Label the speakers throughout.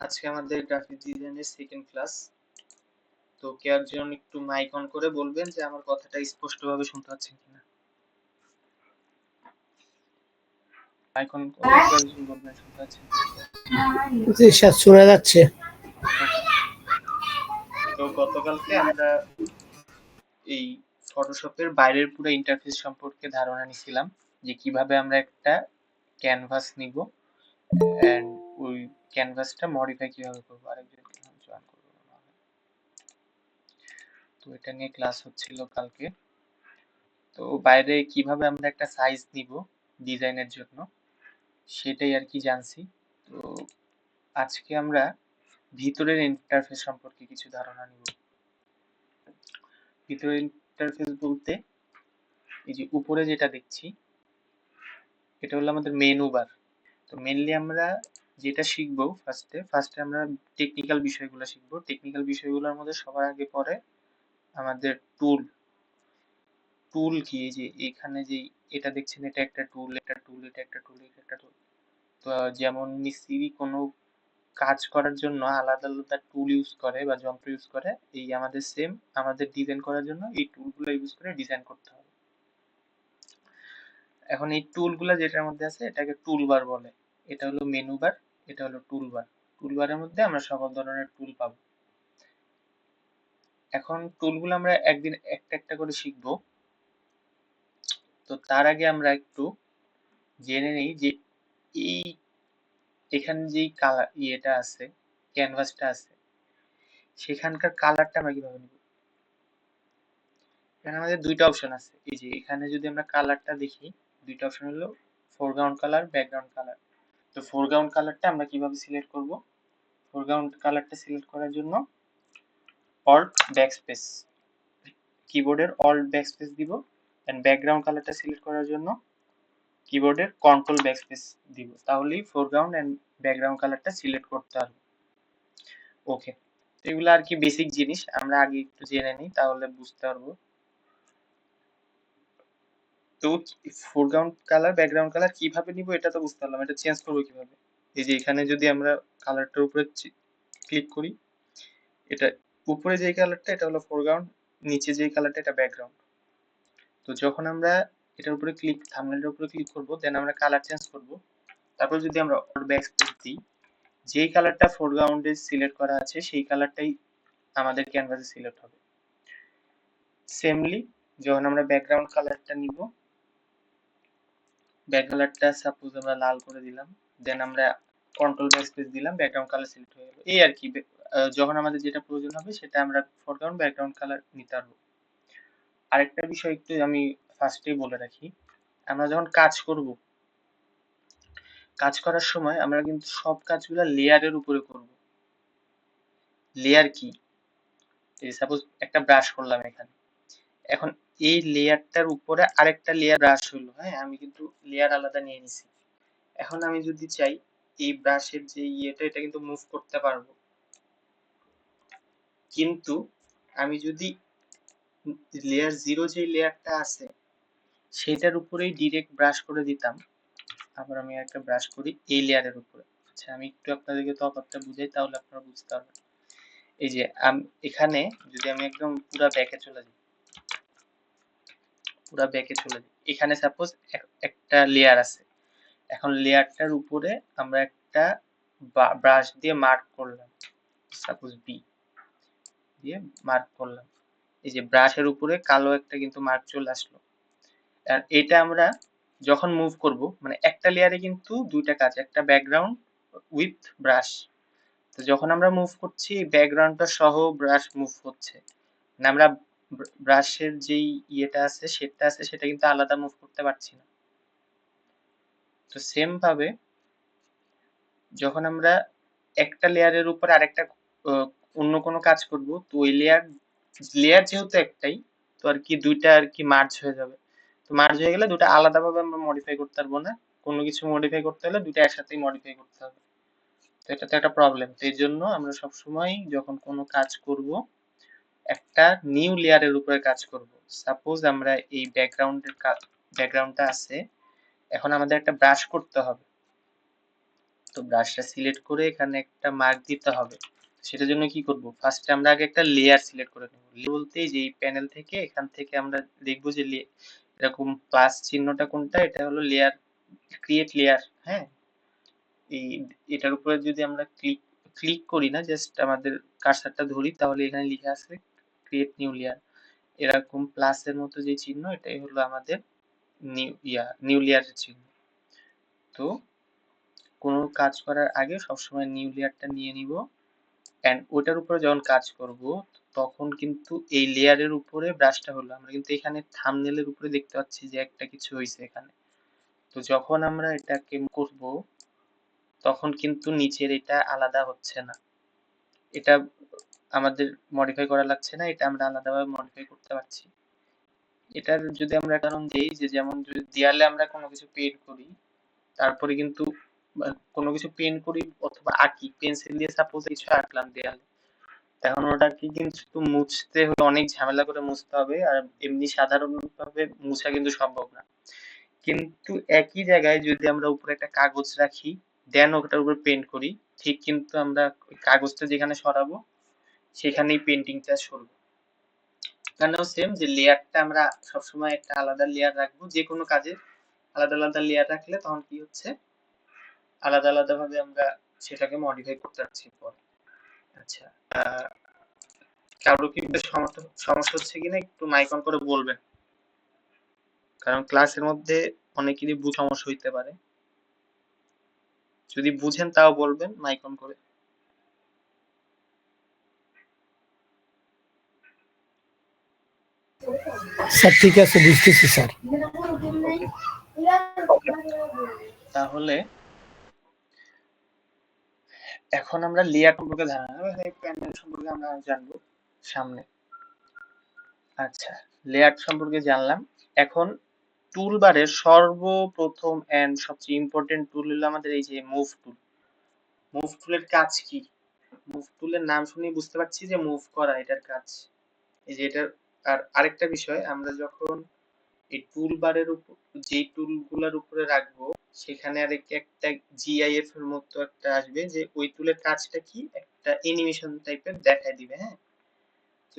Speaker 1: আজকে আমাদের গ্রাফিক ডিজাইনের সেকেন্ড ক্লাস। তো কে একজন একটু মাইক অন করে বলবেন যে আমার কথাটা স্পষ্টভাবে শুনতে পাচ্ছেন কিনা। মাইক অন করে কে একজন বলবেন শুনতে পাচ্ছেন কিনা।
Speaker 2: জি স্যার, শোনা যাচ্ছে।
Speaker 1: ওকে। তো গতকালকে আমরা এই ফটোশপের বাইরের পুরো ইন্টারফেস সম্পর্কে ধারণা নিছিলাম, যে কিভাবে আমরা একটা ক্যানভাস নিব এন্ড ওই ক্যানভাসটা মডিফাই কিভাবে করব। আরেকজনকে জয়েন করব। তো এটা নিয়ে ক্লাস হচ্ছিল কালকে। তো বাইরে কিভাবে আমরা একটা সাইজ নিব ডিজাইনের জন্য সেটাই আর কি জানছি। তো আজকে আমরা ভিতরের ইন্টারফেস সম্পর্কে কিছু ধারণা নিব। ভিতরের ইন্টারফেস বলতে এই যে উপরে যেটা দেখছি এটা হলো আমাদের মেনু বার। তো মেইনলি আমরা যেটা শিখবো ফার্স্টে আমরা টেকনিক্যাল বিষয়গুলো শিখবো। টেকনিক্যাল বিষয়গুলোর মধ্যে সবার আগে পড়ে আমাদের টুল কি। এই যে এখানে যে এটা দেখছেন এটা একটা টুল, এটা একটা টুল, এটা একটা টুল, এটা একটা টুল। তো যেমন মিস্ত্রি কোনো কাজ করার জন্য আলাদা আলাদা টুল ইউজ করে বা যন্ত্র ইউজ করে, এই আমাদের সেম আমাদের ডিজাইন করার জন্য এই টুলগুলো ইউজ করে ডিজাইন করতে হবে। এখন এই টুলগুলো যেটার মধ্যে আছে এটাকে টুলবার বলে। এটা হলো মেনু বার, এটা হলো টুলবার। টুলবারের মধ্যে আমরা সকল ধরনের টুল পাবো। এখন টুলগুলো আমরা একদিন একটা একটা করে শিখবো। তো তার আগে আমরা একটু জেনে নিই যে এই এখানে যেই কালার ইয়েটা আছে, ক্যানভাসটা আছে, সেখানকার কালারটা আমরা কিভাবে নিব। এখানে আমাদের দুইটা অপশন আছে। এই যে এখানে যদি আমরা কালারটা দেখি, দুইটা অপশন হলো ফোরগ্রাউন্ড কালার, ব্যাকগ্রাউন্ড কালার। তো ফোরগ্রাউন্ড কালারটা আমরা কিভাবে সিলেক্ট করব। ফোরগ্রাউন্ড কালারটা সিলেক্ট করার জন্য অল্ট ব্যাকস্পেস, কিবোর্ডের অল্ট ব্যাকস্পেস দিব। এন্ড ব্যাকগ্রাউন্ড কালারটা সিলেক্ট করার জন্য কিবোর্ডের কন্ট্রোল ব্যাকস্পেস দিব। তাহলেই ফোরগ্রাউন্ড এন্ড ব্যাকগ্রাউন্ড কালারটা সিলেক্ট করতে পারবো। ওকে, এগুলো আর কি বেসিক জিনিস, আমরা আগে একটু জেনে নিই তাহলে বুঝতে পারবো। তো ফোরগ্রাউন্ড কালার ব্যাকগ্রাউন্ড কালার কিভাবে নিব এটা তো বুঝতে পারলাম, এটা চেঞ্জ করবো কিভাবে। এই যে এখানে যদি আমরা কালারটার উপরে ক্লিক করি, এটা উপরে যে কালারটা এটা হলো ফোরগ্রাউন্ড, নিচে যে কালারটা এটা ব্যাকগ্রাউন্ড। তো যখন আমরা এটার উপরে থাম্বনেলের উপরে ক্লিক করব, দেন আমরা কালার চেঞ্জ করব। তারপর যদি আমরা অল্ট ব্যাকস্পেস দিই, যেই কালারটা ফোরগ্রাউন্ডে সিলেক্ট করা আছে সেই কালারটাই আমাদের ক্যানভাসে সিলেক্ট হবে। সেমলি যখন আমরা ব্যাকগ্রাউন্ড কালারটা নিব, ব্যাক কালারটা সাপোজ আমরা লাল করে দিলাম, দেন আমরা কন্ট্রোল ব্যাকস্পেস দিলাম, ব্যাকগ্রাউন্ড কালার সিলেক্ট হয়ে গেল। এই আর কি, যখন আমাদের যেটা প্রয়োজন হবে সেটা আমরা ফরগ্রাউন্ড ব্যাকগ্রাউন্ড কালার নিতে পারবো। আরেকটা বিষয় একটু আমি ফার্স্টেই বলে রাখি, আমরা যখন কাজ করব, কাজ করার সময় আমরা কিন্তু সব কাজগুলো লেয়ারের উপরে করব। লেয়ার কি, এই সাপোজ একটা ব্রাশ করলাম এখানে, এখন এই লেয়ারটার উপরে আরেকটা লেয়ার ব্রাশ হলো, হ্যাঁ আমি কিন্তু লেয়ার আলাদা নিয়ে নিছি। এখন আমি যদি চাই এই ব্রাশের যে ইয়েটা এটা কিন্তু মুভ করতে পারবো, কিন্তু আমি যদি লেয়ার 0 যে লেয়ারটা আছে সেটার উপরেই ডিরেক্ট ব্রাশ করে দিতাম। আবার আমি একটা ব্রাশ করি এই লেয়ারের উপরে। আচ্ছা আমি একটু আপনাদেরকে তফাৎটা বুঝাই তাহলে আপনারা বুঝতে পারবেন। এই যে এখানে যদি আমি একদম পুরো ব্যাকে চলে যাই, এখানে সাপোজ একটা লেয়ার আছে। এখন লেয়ারটার উপরে আমরা একটা ব্রাশ দিয়ে মার্ক করলাম, সাপোজ বি দিয়ে মার্ক করলাম। এই যে ব্রাশের উপরে কালো একটা কিন্তু মার্ক চলে আসলো। আর এটা আমরা যখন মুভ করব, মানে একটা লেয়ারে কিন্তু দুইটা কাজ, একটা ব্যাকগ্রাউন্ড উইথ ব্রাশ। তো যখন আমরা মুভ করছি ব্যাকগ্রাউন্ডটা সহ ব্রাশ মুভ হচ্ছে, মানে আমরা ব্রাশের যেই ইয়েটা আছে শেডটা আছে সেটা কিন্তু আলাদা মুভ করতে পারছি না। তো সেম ভাবে যখন আমরা একটা লেয়ারের উপর আরেকটা অন্য কোনো কাজ করব, তো ওই লেয়ার যেহেতু একটাই, তো আর কি দুইটা আর কি মার্জ হয়ে যাবে। তো মার্জ হয়ে গেলে দুটো আলাদাভাবে আমরা মডিফাই করতে পারবো না, কোনো কিছু মডিফাই করতে হলে দুটো একসাথেই মডিফাই করতে হবে। তো এটা তো একটা প্রবলেম। তো এই জন্য আমরা সবসময় যখন কোনো কাজ করব একটা নিউ লেয়ারের উপরে কাজ করব। সাপোজ আমরা এই ব্যাকগ্রাউন্ডটা আছে, এখন আমাদের একটা ব্রাশ করতে হবে। তো ব্রাশটা সিলেক্ট করে এখানে একটা মার্ক দিতে হবে। সেটার জন্য কি করব, ফার্স্টে আমরা আগে একটা লেয়ার সিলেক্ট করে নেব। বলতে যে এই প্যানেল থেকে এখান থেকে আমরা দেখব যে এরকম প্লাস চিহ্নটা কোনটা, এটা হলো লেয়ার, ক্রিয়েট লেয়ার। হ্যাঁ, এই এটার উপরে যদি আমরা ক্লিক করি না, জাস্ট আমাদের কার্সারটা ধরি, তাহলে এখানে লেখা আছে ক্রিয়েট নিউ লেয়ার। এরকম প্লাসের মতো যে চিহ্ন, এটাই হলো আমাদের নিউ লেয়ারের চিহ্ন। তো কোনো কাজ করার আগে সবসময় নিউ লেয়ারটা নিয়ে নিব, এন্ড ওটার উপরে যখন কাজ করব তখন কিন্তু এই লেয়ারের উপরে ব্রাশটা হলো, আমরা কিন্তু এখানে থাম্বনেলের উপরে দেখতে পাচ্ছি যে একটা কিছু হয়েছে এখানে। তো যখন আমরা এটাকে করব তখন কিন্তু নিচের এটা আলাদা হচ্ছে না, এটা আমাদের মডিফাই করা লাগছে না, এটা আমরা আলাদাভাবে মডিফাই করতে পারছি। এটার যদি আমরা কারণ দেই, যে যেমন যদি দেয়ালে আমরা কোনো কিছু পেইন্ট করি, তারপরে কিন্তু কোনো কিছু পেইন্ট করি অথবা আঁকি, পেন্সিল দিয়ে সাপোজ কিছু আঁকলাম দেয়ালে, এখন ওটাকে কিন্তু মুছতে হলে অনেক ঝামেলা করে মুছতে হবে, আর এমনি সাধারণভাবে মুছা কিন্তু সম্ভব না। কিন্তু একই জায়গায় যদি আমরা উপরে একটা কাগজ রাখি, দেন ওটার উপর পেইন্ট করি, ঠিক কিন্তু আমরা কাগজটা যেখানে সরাবো সেখানেই পেন্টিংটা সরবে। এখানেও সেম, যে লেয়ারটা আমরা সবসময় একটা আলাদা লেয়ার রাখবো, যে কোনো কাজে আলাদা আলাদা লেয়ার রাখলে তখন কি হচ্ছে, আলাদা আলাদা ভাবে আমরা সেটাকে মডিফাই করতে পারছি পরে। আচ্ছা, কারো কি সমস্যা হচ্ছে কিনা একটু মাইক অন করে বলবেন, কারণ ক্লাসের মধ্যে অনেকেরই সমস্যা হইতে পারে। যদি বুঝেন তাও বলবেন মাইক অন করে।
Speaker 2: স্যার ঠিক আছে, বুঝতেছি স্যার।
Speaker 1: তাহলে এখন আমরা লেয়ার সম্পর্কে জানবো, প্যানেল সম্পর্কে আমরা জানবো সামনে। আচ্ছা, লেয়ার সম্পর্কে জানলাম। এখন টুলবারের সর্বপ্রথম এন্ড সবচেয়ে ইম্পর্টেন্ট টুল হলো আমাদের এই যে মুভ টুল। মুভ টুলের কাজ কি? মুভ টুলের নাম শুনেই বুঝতে পারছি যে মুভ করা এটার কাজ। এই যে এটার, আর আরেকটা বিষয়, আমরা যখন এই টুলবারের উপর যেই টুলগুলোর উপরে রাখবো, সেখানে একটা জিআইএফ এর মতো একটা আসবে, যে ওই টুলের কাজটা কি, একটা অ্যানিমেশন টাইপের দেখায় দিবে। হ্যাঁ, তো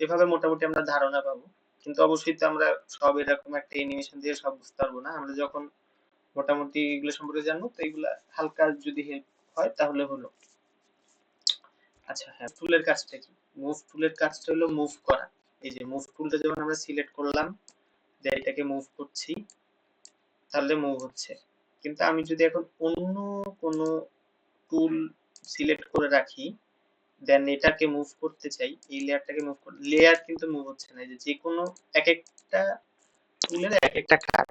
Speaker 1: এভাবে মোটামুটি আমরা ধারণা পাবো, কিন্তু অবশ্যই তো আমরা সব এরকম একটা অ্যানিমেশন দিয়ে সব বুঝতে পারবো না। আমরা যখন মোটামুটি এগুলো সম্পর্কে জানবো, তো এগুলা হালকা যদি হেল্প হয় তাহলে হলো। আচ্ছা হ্যাঁ, টুলের কাজটা কি? মুভ টুলের কাজটা হলো মুভ করা। এই যে মুভ টুলটা যখন আমরা সিলেক্ট করলাম, যে এটাকে মুভ করছি, তাহলে মুভ হচ্ছে। কিন্তু আমি যদি এখন অন্য কোনো টুল সিলেক্ট করে রাখি, দেন এটাকে মুভ করতে চাই, এই লেয়ারটাকে মুভ করতে, লেয়ার কিন্তু মুভ হচ্ছে না। এই যে কোনো এক একটা টুলের এক একটা কাজ,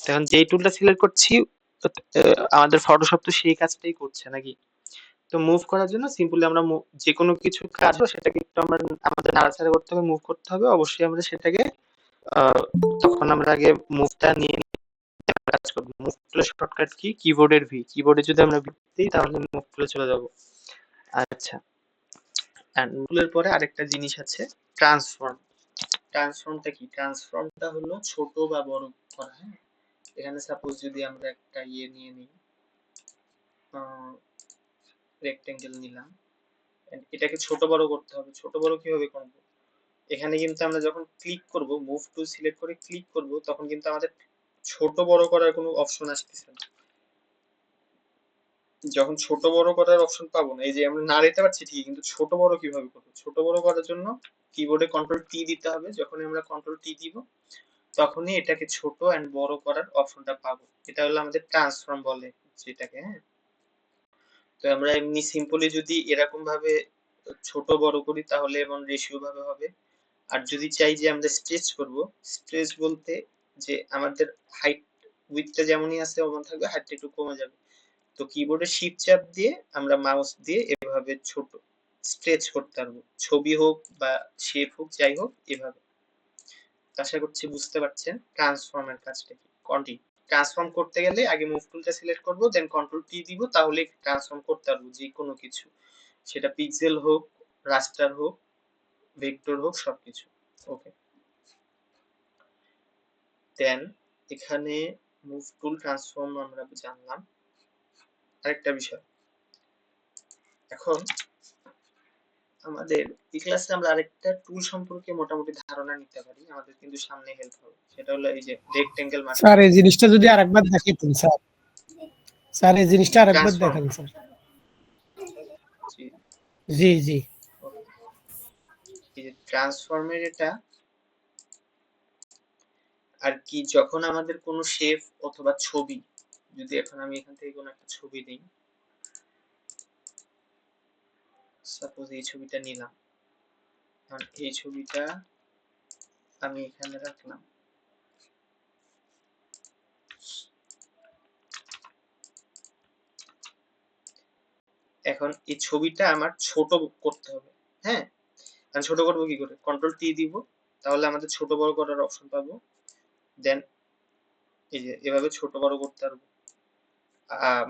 Speaker 1: এখন যেই টুলটা সিলেক্ট করছি আমাদের ফটোশপ তো সেই কাজটাই করছে নাকি। তো মুভ করার জন্য সিম্পলি আমরা যে কোনো কিছু কাজ সেটাকে একটু আমরা আমাদের নাড়াচাড়া করতে হবে, মুভ করতে হবে। অবশ্যই আমরা সেটাকে তখন আমরা আগে মুভটা নিয়ে কাজ করব। মুভ টুলের শর্টকাট কি? কিবোর্ডের ভি। কিবোর্ডে যদি আমরা ভি দিই তাহলে মুভ টুলে চলে যাব। আচ্ছা, এন্ড টুলের পরে আরেকটা জিনিস আছে, ট্রান্সফর্ম। ট্রান্সফর্মটা কি? ট্রান্সফর্মটা হলো ছোট বা বড় করা। হ্যাঁ, এখানে সাপোজ যদি আমরা একটা নিয়ে নিই, রেক্টেঙ্গেল নিলাম, এটাকে ছোট বড় করতে হবে। ছোট বড় কিভাবে করব? এখানে কিন্তু আমরা যখন ক্লিক করব, মুভ টুল সিলেক্ট করে ক্লিক করব, তখন কিন্তু আমাদের ছোট বড় করার কোনো অপশন আসতেছে না। যখন ছোট বড় করার অপশন পাবো না, এই যে আমরা নাড়াইতে পারছি ঠিকই, কিন্তু ছোট বড় কিভাবে করবো? ছোট বড় করার জন্য কিবোর্ডে কন্ট্রোল টি দিতে হবে। যখনই আমরা কন্ট্রোল টি দিব, তখনই এটাকে ছোট এন্ড বড় করার অপশনটা পাবো। এটা হলো আমাদের ট্রান্সফর্ম বলে যেটাকে। হ্যাঁ, তো আমরা এমনি সিম্পলি যদি এরকম ভাবে ছোট বড় করি তাহলে এমন রেশিও ভাবে হবে। আর যদি চাই যে আমরা স্ট্রেচ করব, স্ট্রেচ বলতে যে আমাদের হাইট উইডথটা যেমনই আছে ওমন থাকবে, হাইটটা একটু কমে যাবে। তো কিবোর্ডে শিফট চাপ দিয়ে আমরা মাউস দিয়ে এভাবে ছোট স্ট্রেচ করতে পারবো, ছবি হোক বা শেপ হোক, যাই হোক এভাবে। আশা করছি বুঝতে পারছেন ট্রান্সফর্মের কাজটা কি। ট্রান্সফর্ম করতে গেলে আগে মুভ টুলটা সিলেক্ট করব, দেন কন্ট্রোল টি দিব, তাহলে ট্রান্সফর্ম করতে পারবো যে কোনো কিছু, সেটা পিক্সেল হোক, রাস্টার হোক, ভেক্টর হোক, সবকিছু। ওকে, দেন এখানে মুভ টুল ট্রান্সফর্ম আমরা জানলাম। আরেকটা বিষয়, এখন আমাদের এই ক্লাসে আমরা আরেকটা টুল সম্পর্কে মোটামুটি ধারণা নিতে পারি, আমাদের কিন্তু সামনে হেল্প হবে, সেটা হলো এই যে রেক্টেঙ্গেল মার্ক
Speaker 2: স্যার এই জিনিসটা যদি আরেকবার দেখাতেন স্যার, স্যার এই জিনিসটা আরেকবার
Speaker 1: ট্রান্সফর্ম।
Speaker 2: দেখান স্যার।
Speaker 1: জি,
Speaker 2: জি জি
Speaker 1: ওকে। এই যে ট্রান্সফর্মের এটা আর কি, যখন আমাদের কোনো শেপ অথবা ছবি, যদি এখন আমি এখান থেকে কোনো একটা ছবি দিই, সাপোজ এই ছবিটা নিলাম, আর এই ছবিটা আমি এখানে রাখলাম, এখন এই ছবিটা আমার ছোট করতে হবে। হ্যাঁ, আমি ছোট করবো কি করে, কন্ট্রোল টি দিব, তাহলে আমাদের ছোট বড় করার অপশন পাবো। দেন এই যে এভাবে ছোট বড় করতে পারবো।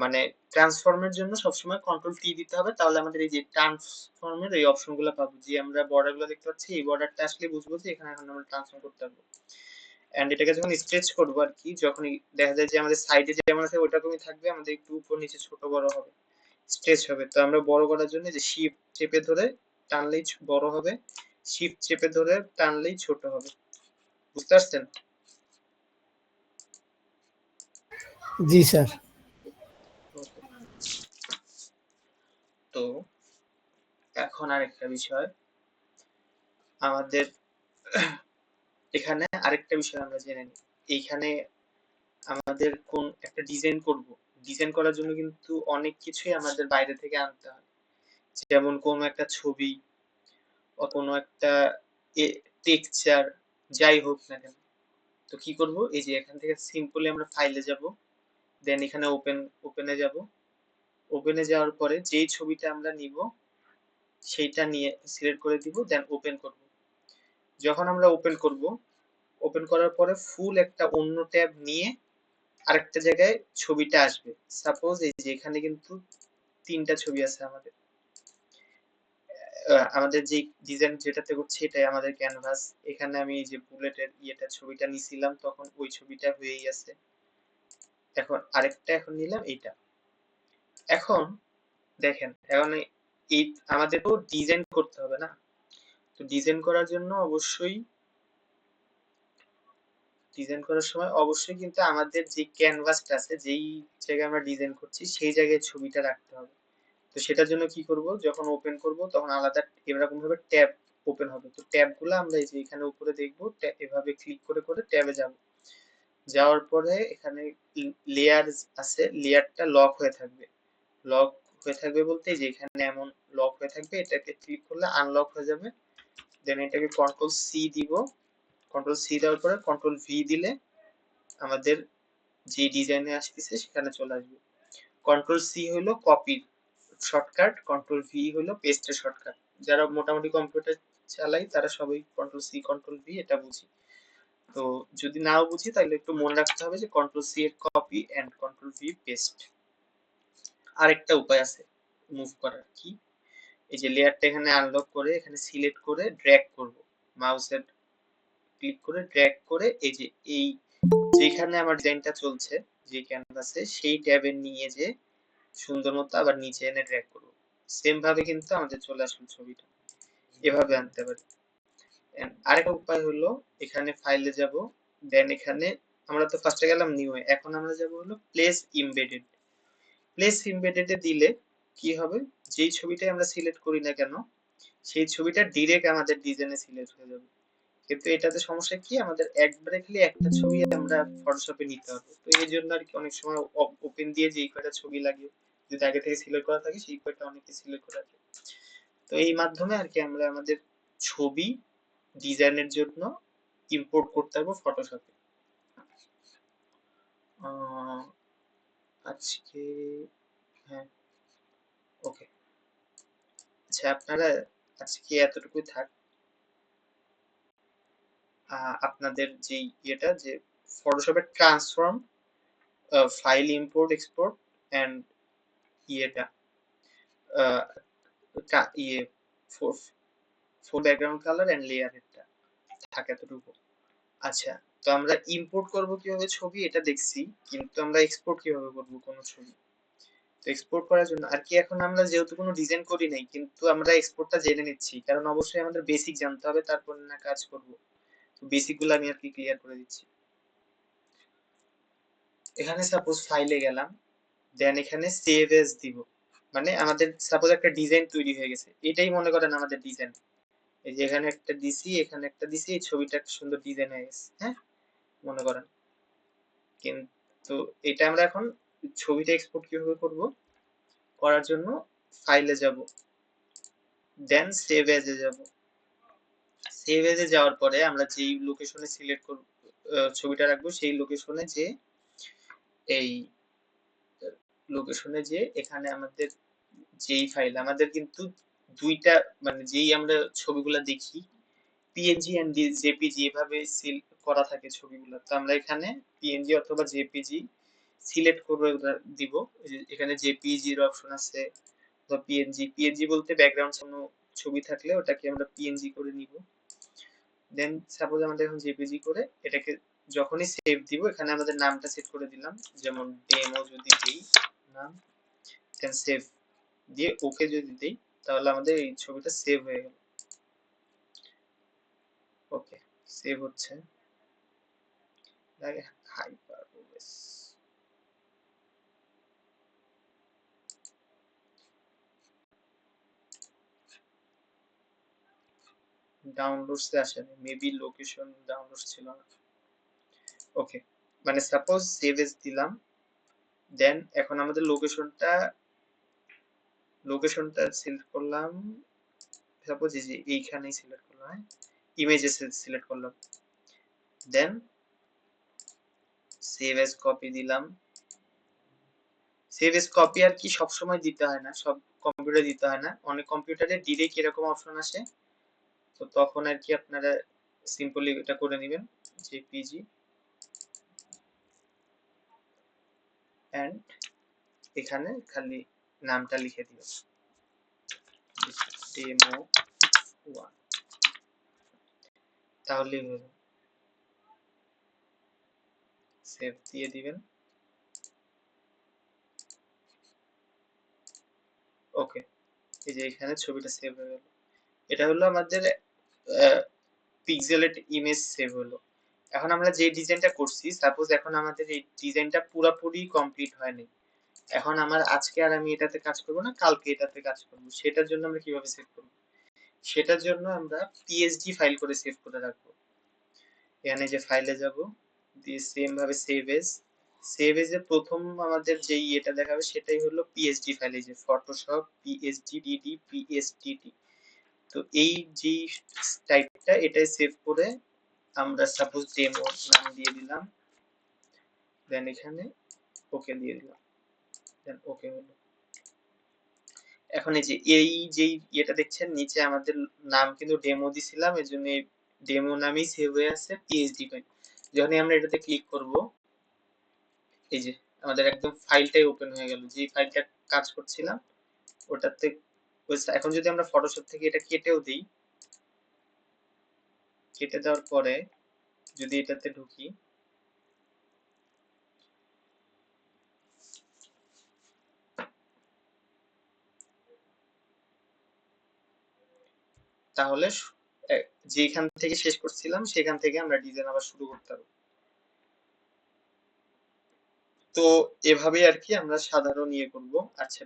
Speaker 1: মানে ট্রান্সফর্মের জন্য সবসময় কন্ট্রোল টি দিতে হবে, তাহলে আমাদের এই যে ট্রান্সফর্মের এই অপশন গুলো পাবো, যে আমরা বর্ডার গুলো দেখতে পাচ্ছি, এই বর্ডারটা আসলে বুঝবো যে এখানে এখন আমরা ট্রান্সফর্ম করতে পারবো। এন্ড এটাকে যখন স্ট্রেচ করবো আর কি, যখন দেখা যায় যে আমাদের সাইডে যেমন আছে ওইরকমই থাকবে, আমাদের একটু উপর নিচে ছোট বড় হবে, স্ট্রেচ হবে। তো আমরা বড় করার জন্য যে শিফট চেপে ধরে টানলেই বড় হবে, শিফট চেপে ধরে টানলেই ছোট হবে। বুঝতে পারছেন?
Speaker 2: জি স্যার।
Speaker 1: Okay. তো এখন আরেকটা বিষয়, আমাদের এখানে আরেকটা বিষয় আমরা জেনে নিই। এইখানে আমাদের কোন একটা ডিজাইন করব, ডিজাইন করার জন্য কিন্তু অনেক কিছুই আমাদের বাইরে থেকে আনতে হয়, যেমন কোনো একটা ছবি বা কোনো একটা টেক্সচার, যাই হোক না কেন। তো কি করব, এই যে এখান থেকে সিম্পলি আমরা ফাইলে যাব, দেন এখানে ওপেনে যাব, ওপেনে যাওয়ার পরে যেই ছবিটা আমরা নিব সেইটা নিয়ে সিলেক্ট করে দিব, দেন ওপেন করব। যখন আমরা ওপেন করব, ওপেন করার পরে ফুল একটা অন্য ট্যাব নিয়ে আরেকটা জায়গায় ছবিটা আসবে। সাপোজ এই যে এখানে কিন্তু তিনটা ছবি আছে আমাদের, আমাদের যে ডিজাইন যেটাতে করছি এটাই আমাদের ক্যানভাস। এখানে আমি এই যে বুলেটের ইয়েটা ছবিটা নিছিলাম, তখন ওই ছবিটা হয়েই আছে। এখন আরেকটা এখন নিলাম এইটা। এখন দেখেন, এখন এই আমাদের তো ডিজাইন করতে হবে না, তো ডিজাইন করার জন্য অবশ্যই, ডিজাইন করার সময় অবশ্যই কিন্তু আমাদের যে ক্যানভাসটা আছে, যেই জায়গায় আমরা ডিজাইন করছি সেই জায়গায় ছবিটা রাখতে হবে। তো সেটার জন্য কি করব, যখন ওপেন করব তখন আলাদা এরকম ভাবে ট্যাব ওপেন হবে। তো ট্যাব গুলো আমরা এই যে এখানে উপরে দেখবো, এভাবে ক্লিক করে করে ট্যাবে যাব, যাওয়ার পরে এখানে লেয়ার আছে, লেয়ারটা লক হয়ে থাকবে। লক হয়ে থাকবে বলতে যে এখানে এমন লক হয়ে থাকবে, এটাকে ক্লিক করলে আনলক হয়ে যাবে। দেন এটাকে কন্ট্রোল সি দিব, কন্ট্রোল সি দেওয়ার পরে কন্ট্রোল ভি দিলে আমাদের যে ডিজাইনে আসতেছে সেখানে চলে আসবে। কন্ট্রোল সি হলো কপির শর্টকাট, কন্ট্রোল ভি হলো পেস্টের শর্টকাট। যারা মোটামুটি কম্পিউটার চালাই তারা সবাই কন্ট্রোল সি কন্ট্রোল ভি এটা বুঝি। তো যদি নাও বুঝি তাহলে একটু মনে রাখতে হবে যে কন্ট্রোল সি এর copy and control V paste. আরেকটা উপায় আছে মুভ করার, কি, এই যে লেয়ারটা এখানে আনলক করে এখানে সিলেক্ট করে ড্র্যাগ করব, মাউসের ক্লিক করে ড্র্যাগ করে এই যে এই যেখানে আমার ডিজাইনটা চলছে যে ক্যানভাসে সেই ট্যাবে নিয়ে যে সুন্দর মতো আবার নিচে এনে ড্র্যাগ করব। সেম ভাবে কিন্তু আমাদের চলে আসবে ছবিটা, এভাবে আনতে পারি। আরেকটা উপায় হলো এখানে ফাইলে যাব, দেন এখানে আমরা তো ফার্স্টে গেলাম নিউ এ, এখন আমরা যাব হলো প্লেস ইমবেডেড। প্লেস ইমবেডেড এ দিলে কি হবে, যেই ছবিটাই আমরা সিলেক্ট করি না কেন সেই ছবিটা ডিরেক্ট আমাদের ডিজাইনে সিলেক্ট হয়ে যাবে। কিন্তু এটাতে সমস্যা কি, আমাদের একবারে খালি একটা ছবি আমরা ফটোশপে নিতে হবে। তো এই জন্য আর কি অনেক সময় ওপেন দিয়ে যেই কয়টা ছবি লাগে যদি আগে থেকে সিলেক্ট করা থাকে সেই কয়টা অনেকে সিলেক্ট করে রাখে। তো এই মাধ্যমে আর কি আমরা আমাদের ছবি ডিজাইনের জন্য ইম্পোর্ট করতে পারবো ফটোশপে। আজকে, হ্যাঁ, ওকে, আচ্ছা আপনারা আজকে এতটুকুই থাক। আপনাদের যে ইয়েটা যে ফটোশপের transform, file import export and ইয়েটা ইয়ে ফোর ব্যাকগ্রাউন্ড কালার এন্ড লেয়ারেরটা থাকে এতটুকু। আচ্ছা, তো আমরা ইম্পোর্ট করব কিভাবে ছবি এটা দেখছি, কিন্তু আমরা এক্সপোর্ট কিভাবে করব কোন ছবি, তো এক্সপোর্ট করার জন্য আর কি, এখন আমরা যেহেতু কোনো ডিজাইন করি নাই, কিন্তু আমরা এক্সপোর্টটা জেনে নিচ্ছি, কারণ অবশ্যই আমাদের বেসিক জানতে হবে, তারপর না কাজ করব। তো বেসিক গুলো আমি আর কি ক্লিয়ার করে দিচ্ছি। এখানে সাপোজ ফাইলে গেলাম, দেন এখানে সেভ এজ দিব। মানে আমাদের সাপোজ একটা ডিজাইন তৈরি হয়ে গেছে, এটাই মনে করেন আমাদের ডিজাইন। এই যে এখানে একটা দিছি, এখানে একটা দিছি, এই ছবিটা একটা সুন্দর ডিজাইন হয়ে গেছে, হ্যাঁ মনে করেন। কিন্তু এটা আমরা এখন ছবিটা এক্সপোর্ট কিভাবে করব, করার জন্য ফাইলে যাব, দেন সেভ এজ এ যাব। সেভ এজ এ যাওয়ার পরে আমরা যেই লোকেশনে সিলেক্ট করব, ছবিটা রাখবো, সেই লোকেশনে যে এই লোকেশনে যে এখানে আমাদের যেই ফাইল আমাদের কিন্তু দুইটা, মানে যেই আমরা ছবিগুলা দেখি পিএনজি এন্ড জেপিজি এভাবে করা থাকে ছবিগুলো, তো আমরা এখানে পিএনজি অথবা জেপিজি সিলেক্ট করে দিব। এখানে জেপিজি এর অপশন আছে, বা পিএনজি, পিএনজি বলতে ব্যাকগ্রাউন্ড কোনো ছবি থাকলে ওটাকে আমরা পিএনজি করে নিব। দেন সাপোজ আমাদের এখন জেপিজি করে এটাকে যখনই সেভ দিব, এখানে আমাদের নামটা সেট করে দিলাম, যেমন ডেমো যদি দিই নাম, দেন সেভ দিয়ে ওকে যদি দেই, তাহলে আমাদের এই ছবিটা সেভ হয়ে গেল। ওকে, সেভ হচ্ছে। হাইপারবোলেস ডাউনলোডসে আসেনি, মেবি লোকেশন ডাউনলোড ছিল না। ওকে, মানে সাপোজ সেভ এজ দিলাম, দেন এখন আমাদের লোকেশনটা সিলেক্ট করলাম, সাপোজ এই যে এইখানেই সিলেক্ট করলাম, ইমেজে সিলেক্ট করলাম, দেন সেভ এজ কপি দিলাম। সেভ এজ কপি আর কি সবসময় দিতে হয় না, সব কম্পিউটারে দিতে হয় না, অনেক কম্পিউটারে ডিরেক্ট এরকম অপশন আসে, তো তখন আর কি আপনারা সিম্পলি এটা করে নেবেন, জেপিজি এন্ড এখানে খালি নামটা লিখে দিবেন, ডেমো 1, তাহলেই হয়ে যাবে। সেভ দিয়ে দিবেন। ওকে, এই যে এখানে ছবিটা সেভ হয়ে গেল। এটা হলো আমাদের পিক্সেলেট ইমেজ সেভ হলো। এখন আমরা যে ডিজাইনটা করছি, সাপোজ এখন আমাদের এই ডিজাইনটা পুরোপুরি কমপ্লিট হয়নি, এখন আমার আজকে আর আমি এটাতে কাজ করব না, কালকে এটাতে কাজ করব, সেটার জন্য আমরা কিভাবে সেভ করব, সেটার জন্য আমরা পিএসডি ফাইল করে সেভ করে রাখবো। এখানে যে ফাইলে যাব, দিয়ে সেম ভাবে সেভ এজ এ প্রথম আমাদের যে এটা দেখাবে সেটাই হলো পিএসডি ফাইল, এই যে ফটোশপ পিএসডি ডিডি পিএসডিটি। তো এই যে টাইপটা এটাই সেভ করে আমরা সাপোজ ডেমো নাম দিয়ে দিলাম, দেন এখানে ওকে দিয়ে দিলাম, দেন ওকে হলো। এখন এই যে এটা দেখছেন নিচে আমাদের নাম কিন্তু ডেমো দিছিলাম, এর জন্য ডেমো নামই সেভ হয়ে আছে পিএইচডি ফাইল। যখনই আমরা এটাতে ক্লিক করব, এই যে আমাদের একদম ফাইলটাই ওপেন হয়ে গেল, যে ফাইলটা কাজ করছিলাম ওটাতে। এখন যদি আমরা ফটোশপ থেকে এটা কেটেও দিই, কেটে দেওয়ার পরে যদি এটাতে ঢুকি, তাহলে যেখান থেকে শেষ করছিলাম সেখান থেকে আমরা ডিজাইন আবার শুরু করতে পারবো। তো এভাবেই আর কি আমরা সাধারণ ইয়ে করব। আচ্ছা,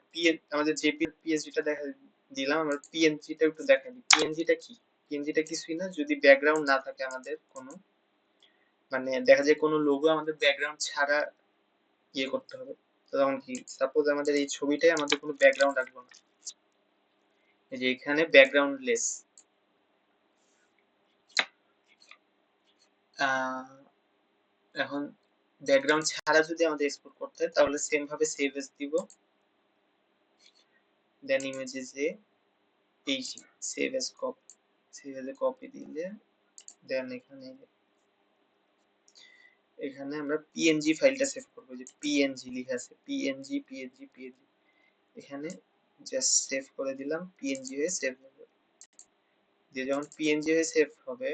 Speaker 1: আমাদের পিএসজিটা দেখা দিলাম, আমরা পিএনজিটা একটু দেখাই দিই। পিএনজিটা কি? পিএনজিটা কিছুই না, যদি ব্যাকগ্রাউন্ড না থাকে আমাদের কোনো, মানে দেখা যায় কোনো লোগো আমাদের ব্যাকগ্রাউন্ড ছাড়া ইয়ে করতে হবে, তো তখন কি, সাপোজ আমাদের এই ছবিটাই আমাদের কোনো ব্যাকগ্রাউন্ড রাখবো না, এই যে এখানে ব্যাকগ্রাউন্ড লেস, এখন ব্যাকগ্রাউন্ড ছাড়া যদি আমাদের এক্সপোর্ট করতে হয়, তাহলে সেম ভাবে সেভ এস দিব, দেন ইমেজেসে এই save S copy, save S copy দিলে দেন এখানে আমরা পিএনজি ফাইলটা সেভ করব, যে পিএনজি লেখা আছে, পিএনজি পিএনজি পিএনজি, এখানে জাস্ট সেভ করে দিলাম, পিএনজি হয়ে সেভ হবে। দিয়ে যখন পিএনজি হয়ে সেভ হবে,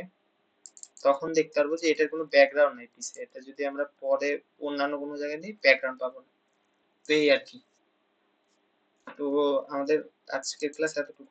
Speaker 1: তখন দেখতে পারবো যে এটার কোনো ব্যাকগ্রাউন্ড নাই পিছে, এটা যদি আমরা পরে অন্যান্য কোনো জায়গায় দিই ব্যাকগ্রাউন্ড পাবো না। তো এই আর কি। তো আমাদের আজকের ক্লাস এতটুকু।